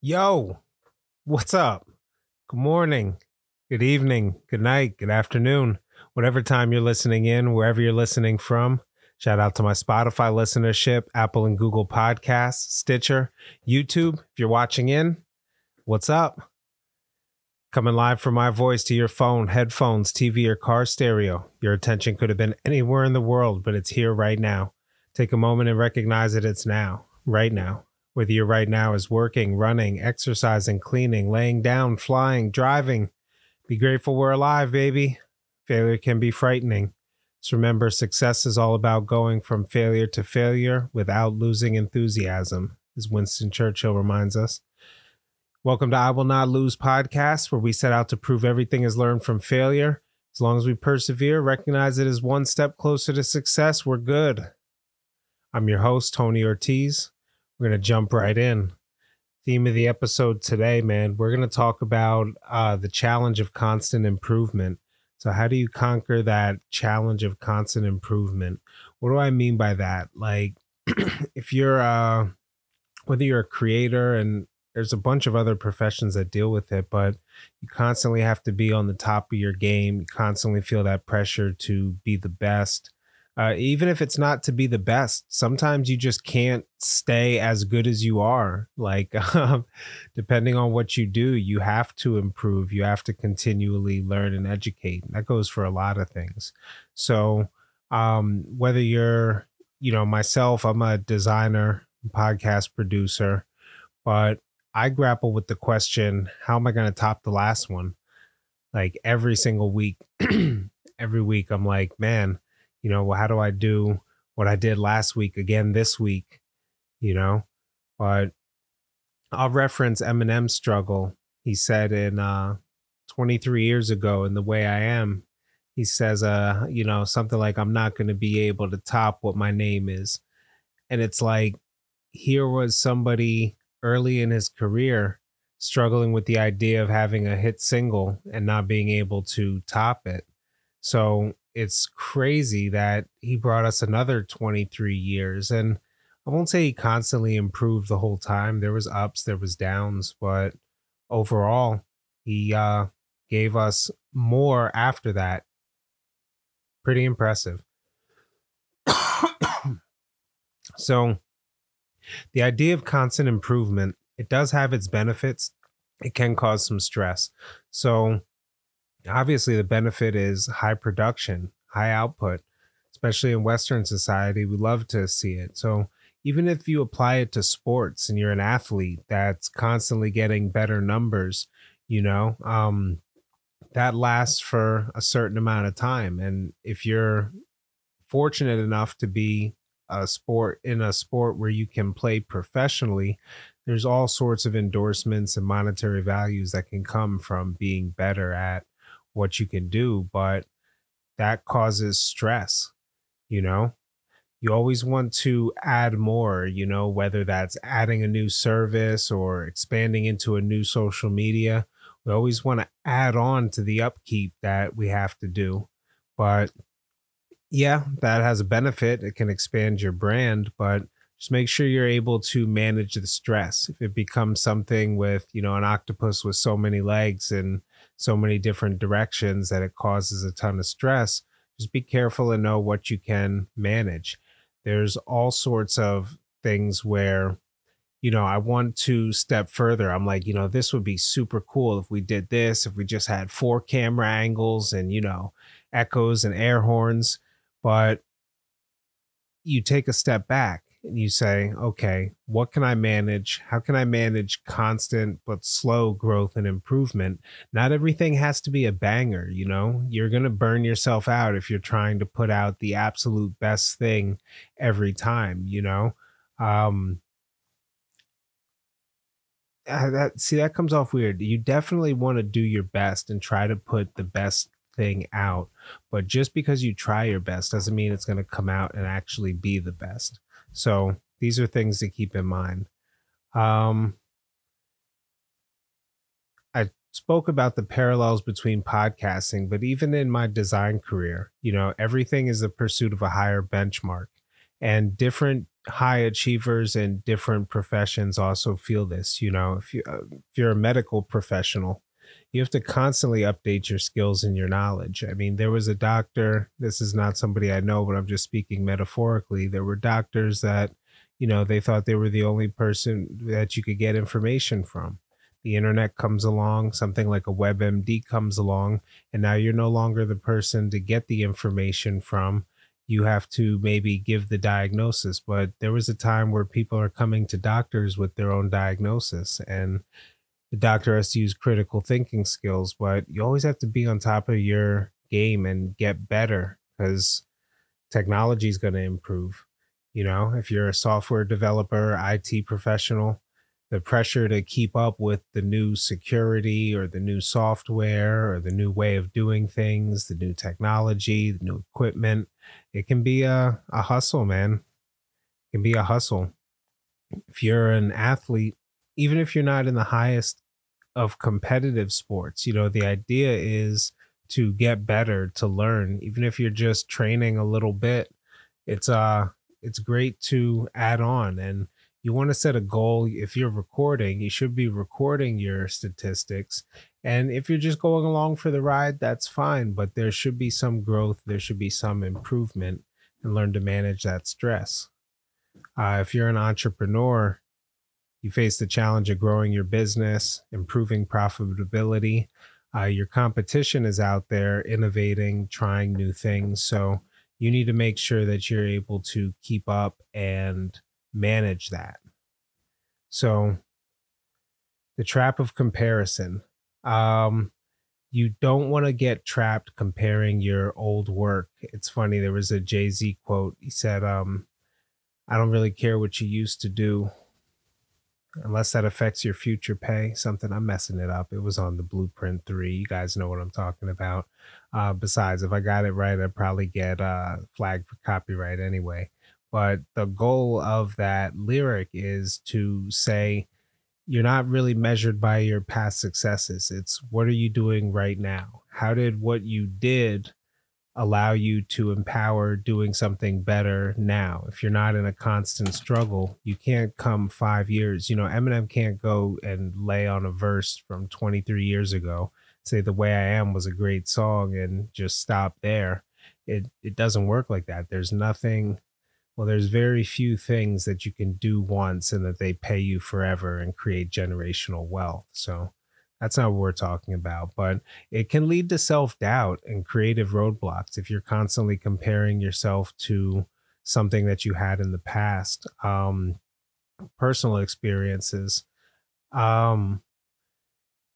Yo, what's up? Good morning, good evening, good night, good afternoon, whatever time you're listening in, wherever you're listening from. Shout out to my Spotify listenership, Apple and Google Podcasts, Stitcher, YouTube. If you're watching in, what's up? Coming live from my voice to your phone, headphones, TV, or car stereo. Your attention could have been anywhere in the world, but it's here right now. Take a moment and recognize that it's now, right now. Whether your right now is working, running, exercising, cleaning, laying down, flying, driving. Be grateful we're alive, baby. Failure can be frightening. So remember, success is all about going from failure to failure without losing enthusiasm, as Winston Churchill reminds us. Welcome to I Will Not Lose podcast, where we set out to prove everything is learned from failure. As long as we persevere, recognize it as one step closer to success, we're good. I'm your host, Tony Ortiz. We're going to jump right in. Theme of the episode today, man, we're going to talk about the challenge of constant improvement. So how do you conquer that challenge of constant improvement? What do I mean by that? Like, if you're, whether you're a creator, and there's a bunch of other professions that deal with it, but you constantly have to be on the top of your game. You constantly feel that pressure to be the best. Even if it's not to be the best, sometimes you just can't stay as good as you are. Like, depending on what you do, you have to improve. You have to continually learn and educate. That goes for a lot of things. So whether you're, myself, I'm a designer, podcast producer, but I grapple with the question, how am I going to top the last one? Like every single week, every week, I'm like, man, well, how do I do what I did last week again this week? But I'll reference Eminem's struggle. He said in 23 years ago, in The Way I Am, he says, something like, I'm not going to be able to top what my name is. And it's like, here was somebody early in his career struggling with the idea of having a hit single and not being able to top it. So it's crazy that he brought us another 23 years. And I won't say he constantly improved the whole time. There was ups, there was downs, but overall, he gave us more after that. Pretty impressive. So the idea of constant improvement, it does have its benefits. It can cause some stress. So obviously, the benefit is high production, high output, especially in Western society. We love to see it. So even if you apply it to sports and you're an athlete that's constantly getting better numbers, that lasts for a certain amount of time. And if you're fortunate enough to be in a sport where you can play professionally, there's all sorts of endorsements and monetary values that can come from being better at what you can do, but that causes stress. You always want to add more, whether that's adding a new service or expanding into a new social media. We always want to add on to the upkeep that we have to do. But yeah, that has a benefit. It can expand your brand, but just make sure you're able to manage the stress. If it becomes something with, an octopus with so many legs and so many different directions that it causes a ton of stress, just be careful and know what you can manage. There's all sorts of things where, I want to step further. I'm like, this would be super cool if we did this, if we just had 4 camera angles and, echoes and air horns. But you take a step back and you say, okay, what can I manage? How can I manage constant but slow growth and improvement? Not everything has to be a banger, You're going to burn yourself out if you're trying to put out the absolute best thing every time, that comes off weird. You definitely want to do your best and try to put the best thing out, but just because you try your best doesn't mean it's going to come out and actually be the best. So these are things to keep in mind. I spoke about the parallels between podcasting, but even in my design career, everything is the pursuit of a higher benchmark. And different high achievers in different professions also feel this. If you're a medical professional, you have to constantly update your skills and your knowledge. I mean, there was a doctor, this is not somebody I know, but I'm just speaking metaphorically. There were doctors that, they thought they were the only person that you could get information from. The internet comes along, something like a WebMD comes along, and now you're no longer the person to get the information from. You have to maybe give the diagnosis. But there was a time where people are coming to doctors with their own diagnosis, and the doctor has to use critical thinking skills. But you always have to be on top of your game and get better, because technology is going to improve. If you're a software developer, IT professional, the pressure to keep up with the new security or the new software or the new way of doing things, the new technology, the new equipment, it can be a hustle, man. It can be a hustle. If you're an athlete, even if you're not in the highest of competitive sports, the idea is to get better, to learn. Even if you're just training a little bit, it's great to add on. And you want to set a goal. If you're recording, you should be recording your statistics. And if you're just going along for the ride, that's fine. But there should be some growth, there should be some improvement, and learn to manage that stress. If you're an entrepreneur, you face the challenge of growing your business, improving profitability. Your competition is out there innovating, trying new things. So you need to make sure that you're able to keep up and manage that. So the trap of comparison. You don't want to get trapped comparing your old work. It's funny, there was a Jay-Z quote. He said, I don't really care what you used to do unless that affects your future pay. Something, I'm messing it up. It was on the Blueprint 3. You guys know what I'm talking about. Besides, if I got it right, I'd probably get flagged for copyright anyway. But the goal of that lyric is to say, you're not really measured by your past successes. It's, what are you doing right now? How did what you did allow you to empower doing something better now? If you're not in a constant struggle, you can't come 5 years. Eminem can't go and lay on a verse from 23 years ago, say The Way I Am was a great song, and just stop there. It doesn't work like that. There's very few things that you can do once and that they pay you forever and create generational wealth. So that's not what we're talking about. But it can lead to self-doubt and creative roadblocks if you're constantly comparing yourself to something that you had in the past. Personal experiences.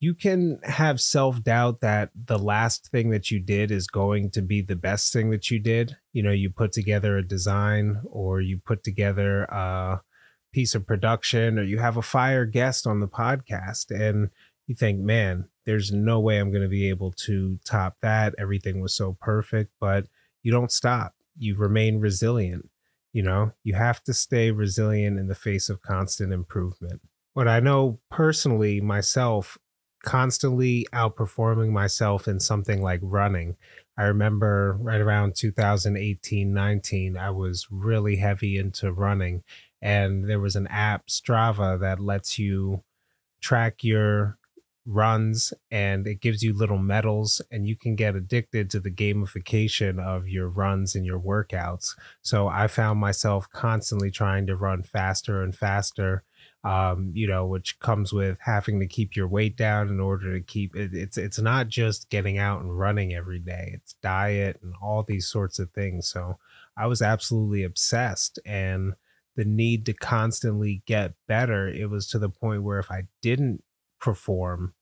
You can have self-doubt that the last thing that you did is going to be the best thing that you did. You put together a design, or you put together a piece of production, or you have a fire guest on the podcast, and you think, man, there's no way I'm going to be able to top that. Everything was so perfect. But you don't stop. You remain resilient. You have to stay resilient in the face of constant improvement. But I know personally myself, constantly outperforming myself in something like running. I remember right around 2018-19, I was really heavy into running, and there was an app, Strava, that lets you track your runs, and it gives you little medals, and you can get addicted to the gamification of your runs and your workouts. So I found myself constantly trying to run faster and faster, which comes with having to keep your weight down in order to keep it. It's not just getting out and running every day. It's diet and all these sorts of things. So I was absolutely obsessed, and the need to constantly get better. It was to the point where if I didn't perform,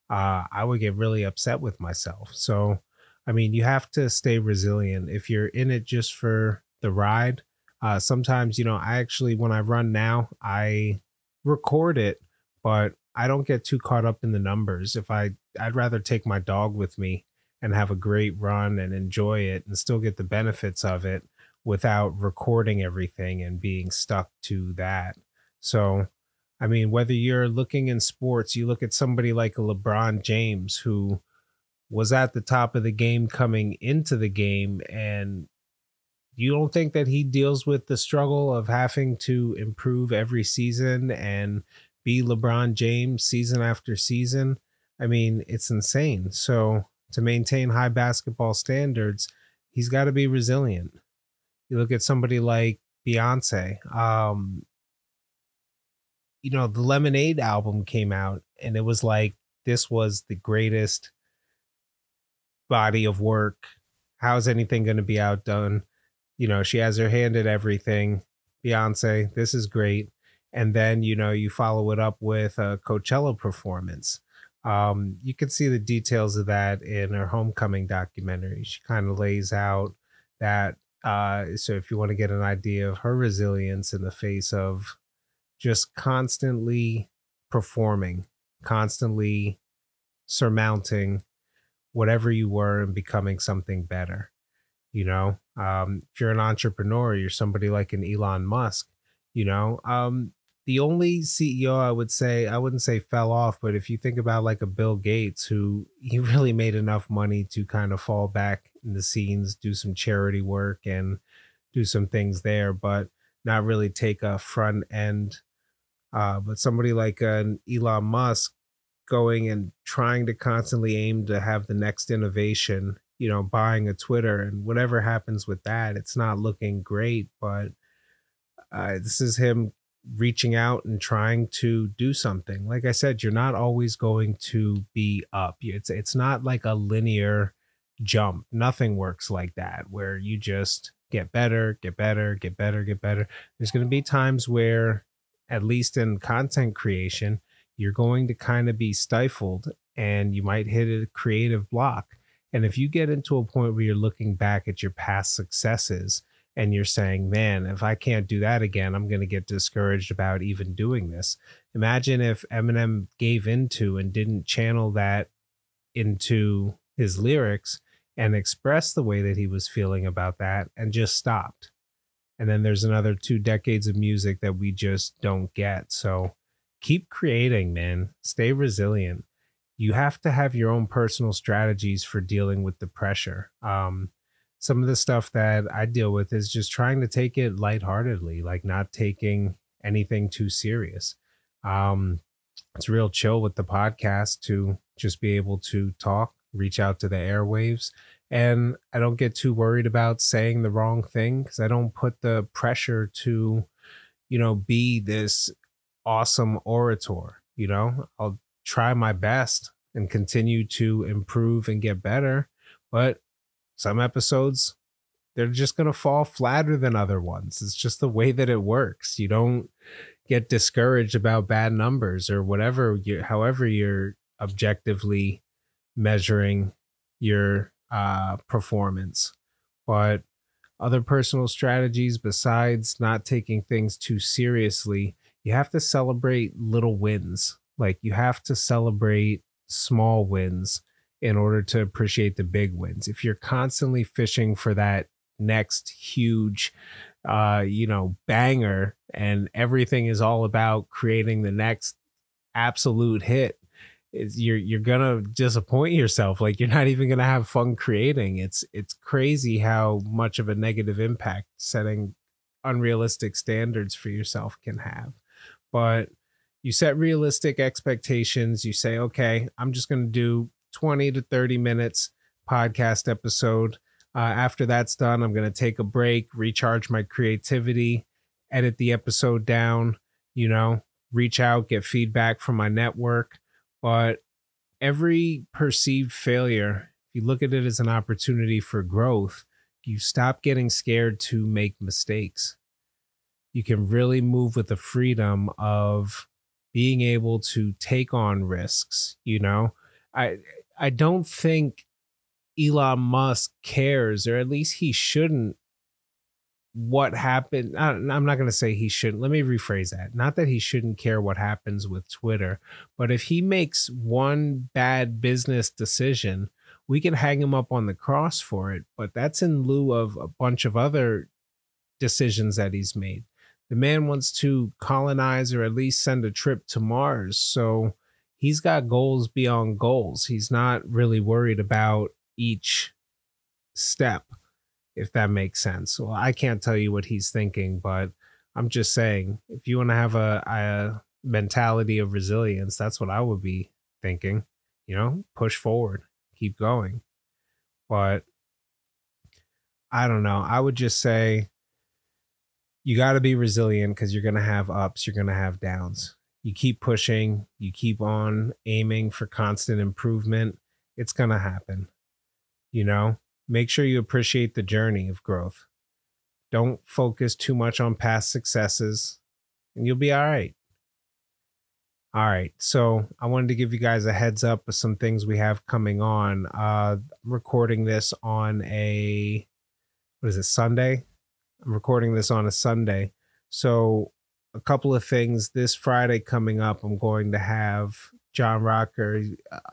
I would get really upset with myself. So, I mean, you have to stay resilient. If you're in it just for the ride, sometimes, I actually, when I run now, I record it, but I don't get too caught up in the numbers. I'd rather take my dog with me and have a great run and enjoy it and still get the benefits of it without recording everything and being stuck to that. So, I mean, whether you're looking in sports, you look at somebody like a LeBron James, who was at the top of the game coming into the game and You don't think that he deals with the struggle of having to improve every season and be LeBron James season after season? I mean, it's insane. So to maintain high basketball standards, he's got to be resilient. You look at somebody like Beyonce. The Lemonade album came out, and it was like this was the greatest body of work. How's anything going to be outdone? She has her hand in everything. Beyonce, this is great. And then, you follow it up with a Coachella performance. You can see the details of that in her Homecoming documentary. She kind of lays out that. So if you want to get an idea of her resilience in the face of just constantly performing, constantly surmounting whatever you were and becoming something better. If you're an entrepreneur, you're somebody like an Elon Musk. The only CEO I wouldn't say fell off, but if you think about like a Bill Gates, who he really made enough money to kind of fall back in the scenes, do some charity work and do some things there, but not really take a front end. But somebody like an Elon Musk going and trying to constantly aim to have the next innovation, buying a Twitter, and whatever happens with that, it's not looking great, but this is him reaching out and trying to do something. Like I said, you're not always going to be up. It's not like a linear jump. Nothing works like that, where you just get better, get better, get better, get better. There's going to be times where, at least in content creation, you're going to kind of be stifled and you might hit a creative block. And if you get into a point where you're looking back at your past successes and you're saying, man, if I can't do that again, I'm going to get discouraged about even doing this. Imagine if Eminem gave into and didn't channel that into his lyrics and express the way that he was feeling about that and just stopped. And then there's another 2 decades of music that we just don't get. So keep creating, man. Stay resilient. You have to have your own personal strategies for dealing with the pressure. Some of the stuff that I deal with is just trying to take it lightheartedly, like not taking anything too serious. It's real chill with the podcast to just be able to talk, reach out to the airwaves. And I don't get too worried about saying the wrong thing because I don't put the pressure to, be this awesome orator. I'll try my best and continue to improve and get better. But some episodes, they're just going to fall flatter than other ones. It's just the way that it works. You don't get discouraged about bad numbers or whatever, however you're objectively measuring your performance. But other personal strategies besides not taking things too seriously, you have to celebrate little wins. Like you have to celebrate small wins in order to appreciate the big wins. If you're constantly fishing for that next huge, banger, and everything is all about creating the next absolute hit, you're gonna disappoint yourself. Like you're not even gonna have fun creating. It's crazy how much of a negative impact setting unrealistic standards for yourself can have. But you set realistic expectations. You say, okay, I'm just gonna do 20 to 30 minutes podcast episode. After that's done, I'm going to take a break, recharge my creativity, edit the episode down, reach out, get feedback from my network. But every perceived failure, if you look at it as an opportunity for growth, you stop getting scared to make mistakes. You can really move with the freedom of being able to take on risks. I don't think Elon Musk cares, or at least he shouldn't, what happened. I'm not going to say he shouldn't. Let me rephrase that. Not that he shouldn't care what happens with Twitter, but if he makes one bad business decision, we can hang him up on the cross for it. But that's in lieu of a bunch of other decisions that he's made. The man wants to colonize or at least send a trip to Mars. So he's got goals beyond goals. He's not really worried about each step. if that makes sense. Well, I can't tell you what he's thinking, but I'm just saying, if you want to have a mentality of resilience, that's what I would be thinking. Push forward, keep going. But I don't know. I would just say you got to be resilient because you're going to have ups, you're going to have downs. You keep pushing, you keep on aiming for constant improvement. It's going to happen. Make sure you appreciate the journey of growth. Don't focus too much on past successes, and you'll be all right. All right. So I wanted to give you guys a heads up of some things we have coming on. I'm recording this on Sunday? I'm recording this on a Sunday. So a couple of things this Friday coming up, I'm going to have John Rocker.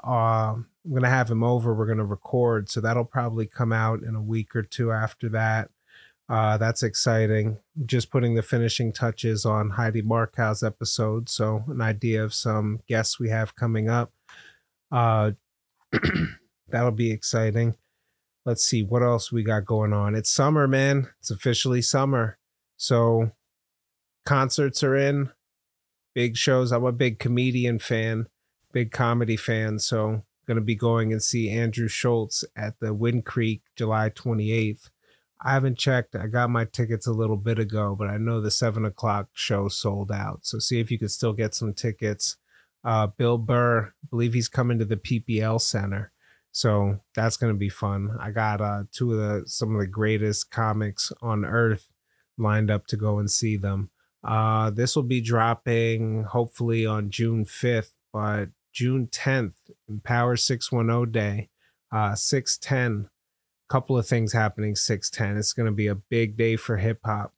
I'm going to have him over. We're going to record. So that'll probably come out in a week or two after that. That's exciting. Just putting the finishing touches on Heidi Markow's episode. So an idea of some guests we have coming up. That'll be exciting. Let's see what else we got going on. It's summer, man. It's officially summer. So concerts are in, big shows. I'm a big comedian fan, big comedy fan. So going to be going and see Andrew Schultz at the Wind Creek July 28th. I haven't checked. I got my tickets a little bit ago, but I know the 7:00 show sold out. So see if you could still get some tickets. Bill Burr, I believe he's coming to the PPL Center. So that's going to be fun. I got some of the greatest comics on earth lined up to go and see them. This will be dropping hopefully on June 5th, but June 10th, Power 610 Day, 610. Couple of things happening 610. It's going to be a big day for hip hop.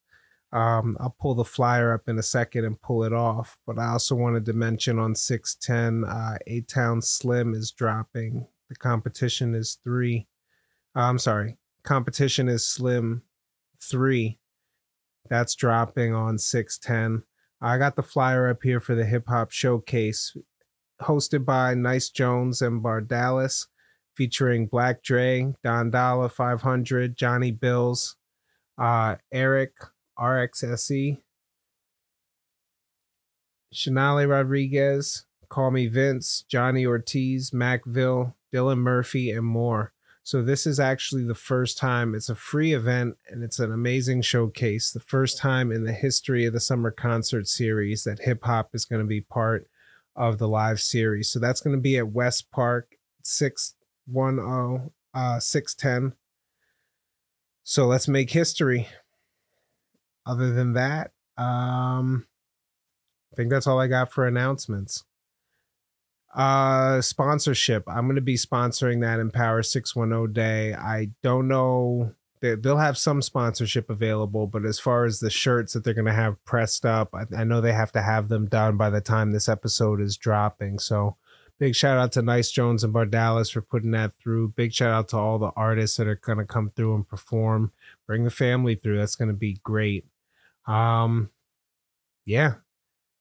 I'll pull the flyer up in a second and pull it off, but I also wanted to mention on 610, A-Town Slim is dropping. The competition is 3. Competition is Slim 3. That's dropping on 610. I got the flyer up here for the hip hop showcase hosted by Nice Jones and Bardalis, featuring Black Dre, Don Dollar 500, Johnny Bills, Eric, RXSE, Shanali Rodriguez, Call Me Vince, Johnny Ortiz, Macville, Dylan Murphy, and more. So this is actually the first time. It's a free event, and it's an amazing showcase. The first time in the history of the summer concert series that hip-hop is going to be part of the live series. So that's going to be at West Park, 610. So let's make history. Other than that, I think that's all I got for announcements. Sponsorship. I'm going to be sponsoring that in Power 610 Day. I don't know. They'll have some sponsorship available, but as far as the shirts that they're going to have pressed up, I know they have to have them done by the time this episode is dropping. So big shout out to Nice Jones and Bardalis for putting that through. Big shout out to all the artists that are going to come through and perform. Bring the family through. That's going to be great. Yeah.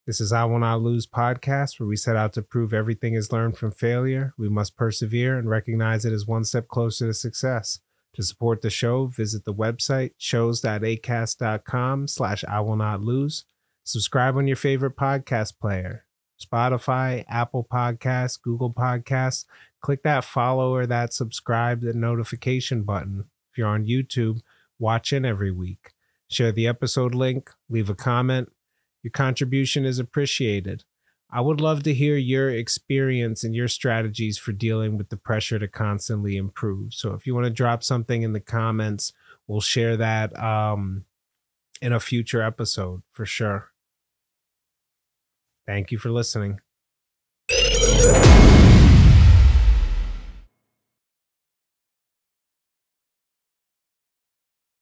This is I Will Not Lose podcast, where we set out to prove everything is learned from failure. We must persevere and recognize it as one step closer to success. To support the show, visit the website shows.acast.com/I Will Not Lose. Subscribe on your favorite podcast player, Spotify, Apple Podcasts, Google Podcasts. Click that follow or that subscribe, the notification button. If you're on YouTube, watch in every week. Share the episode link, leave a comment. Your contribution is appreciated. I would love to hear your experience and your strategies for dealing with the pressure to constantly improve. So if you want to drop something in the comments, we'll share that in a future episode for sure. Thank you for listening.